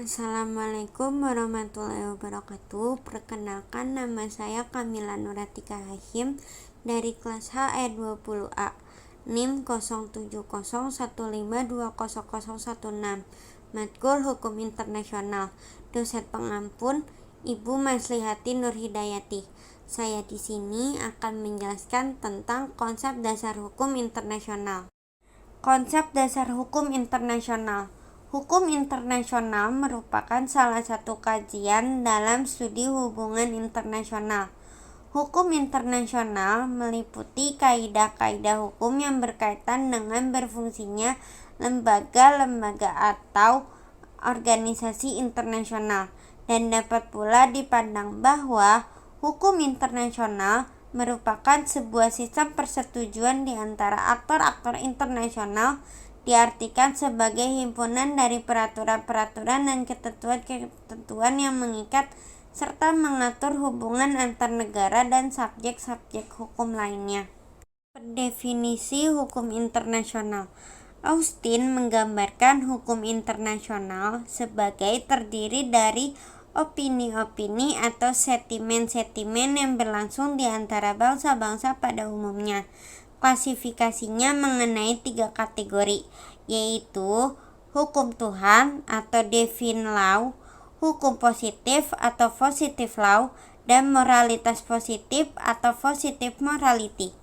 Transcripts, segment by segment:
Assalamualaikum warahmatullahi wabarakatuh. Perkenalkan, nama saya Kamila Nuratika Hashim dari kelas HE20A, NIM 0701520016, Matkul Hukum Internasional. Dosen pengampun Ibu Maslihati Nurhidayati. Saya di sini akan menjelaskan tentang konsep dasar hukum internasional. Konsep dasar hukum internasional. Hukum internasional merupakan salah satu kajian dalam studi hubungan internasional. Hukum internasional meliputi kaidah-kaidah hukum yang berkaitan dengan berfungsinya lembaga-lembaga atau organisasi internasional, dan dapat pula dipandang bahwa hukum internasional merupakan sebuah sistem persetujuan di antara aktor-aktor internasional, diartikan sebagai himpunan dari peraturan-peraturan dan ketentuan-ketentuan yang mengikat serta mengatur hubungan antar negara dan subjek-subjek hukum lainnya. Definisi hukum internasional. Austin menggambarkan hukum internasional sebagai terdiri dari opini-opini atau sentimen-sentimen yang berlangsung di antara bangsa-bangsa pada umumnya. Klasifikasinya mengenai 3 kategori, yaitu hukum Tuhan atau divine law, hukum positif atau positive law, dan moralitas positif atau positive morality.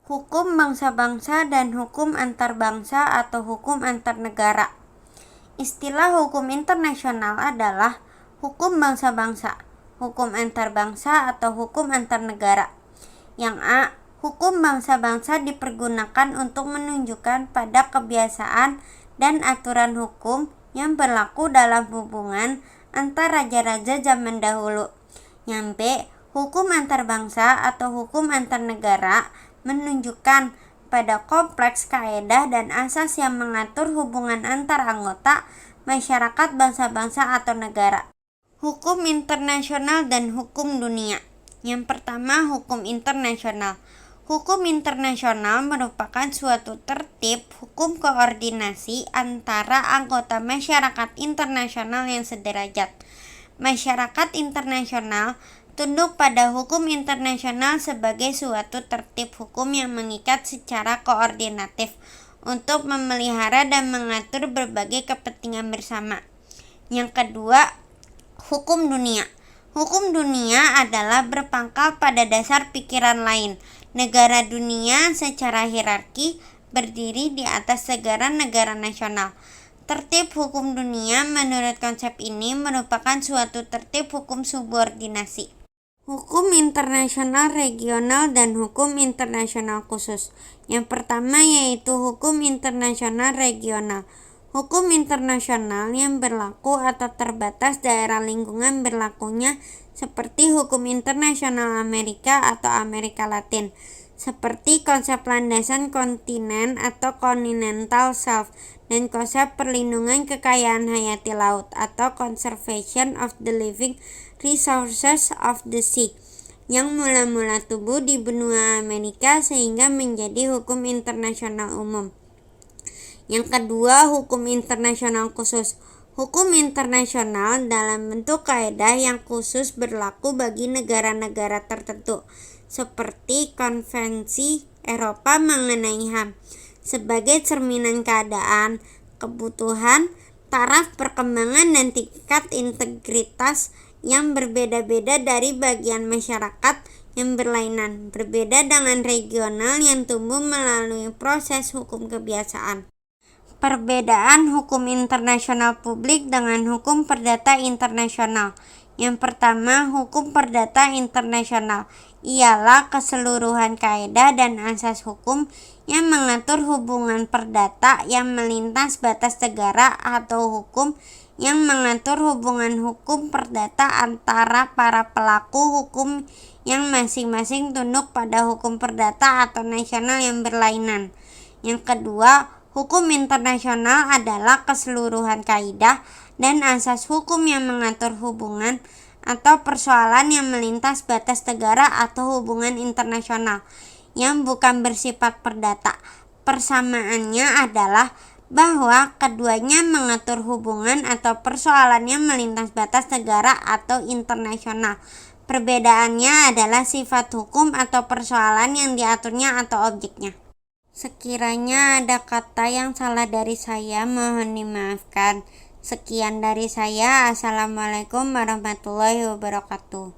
Hukum bangsa-bangsa dan hukum antar bangsa atau hukum antar negara. Istilah hukum internasional adalah hukum bangsa-bangsa, hukum antar bangsa atau hukum antar negara. Yang A, hukum bangsa-bangsa dipergunakan untuk menunjukkan pada kebiasaan dan aturan hukum yang berlaku dalam hubungan antar raja-raja zaman dahulu. Yang B, hukum antar bangsa atau hukum antar negara menunjukkan pada kompleks kaedah dan asas yang mengatur hubungan antar anggota masyarakat bangsa-bangsa atau negara. Hukum internasional dan hukum dunia. Yang pertama, hukum internasional. Hukum internasional merupakan suatu tertib hukum koordinasi antara anggota masyarakat internasional yang sederajat. Masyarakat internasional tunduk pada hukum internasional sebagai suatu tertib hukum yang mengikat secara koordinatif untuk memelihara dan mengatur berbagai kepentingan bersama. Yang kedua, hukum dunia. Hukum dunia adalah berpangkal pada dasar pikiran lain. Negara dunia secara hierarki berdiri di atas negara nasional. Tertib hukum dunia menurut konsep ini merupakan suatu tertib hukum subordinasi. Hukum internasional regional dan hukum internasional khusus. Yang pertama yaitu hukum internasional regional. Hukum internasional yang berlaku atau terbatas daerah lingkungan berlakunya seperti hukum internasional Amerika atau Amerika Latin, seperti konsep landasan kontinen atau continental shelf, dan konsep perlindungan kekayaan hayati laut atau conservation of the living resources of the sea, yang mula-mula tumbuh di benua Amerika sehingga menjadi hukum internasional umum. Yang kedua, hukum internasional khusus. Hukum internasional dalam bentuk kaedah yang khusus berlaku bagi negara-negara tertentu, seperti Konvensi Eropa mengenai HAM, sebagai cerminan keadaan, kebutuhan, taraf perkembangan dan tingkat integritas yang berbeda-beda dari bagian masyarakat yang berlainan, berbeda dengan regional yang tumbuh melalui proses hukum kebiasaan. Perbedaan hukum internasional publik dengan hukum perdata internasional. Yang pertama, hukum perdata internasional ialah keseluruhan kaedah dan asas hukum yang mengatur hubungan perdata yang melintas batas negara atau hukum yang mengatur hubungan hukum perdata antara para pelaku hukum yang masing-masing tunduk pada hukum perdata atau nasional yang berlainan. Yang kedua, hukum internasional adalah keseluruhan kaidah dan asas hukum yang mengatur hubungan atau persoalan yang melintas batas negara atau hubungan internasional yang bukan bersifat perdata. Persamaannya adalah bahwa keduanya mengatur hubungan atau persoalan yang melintas batas negara atau internasional. Perbedaannya adalah sifat hukum atau persoalan yang diaturnya atau objeknya. Sekiranya ada kata yang salah dari saya, mohon dimaafkan. Sekian dari saya. Assalamualaikum warahmatullahi wabarakatuh.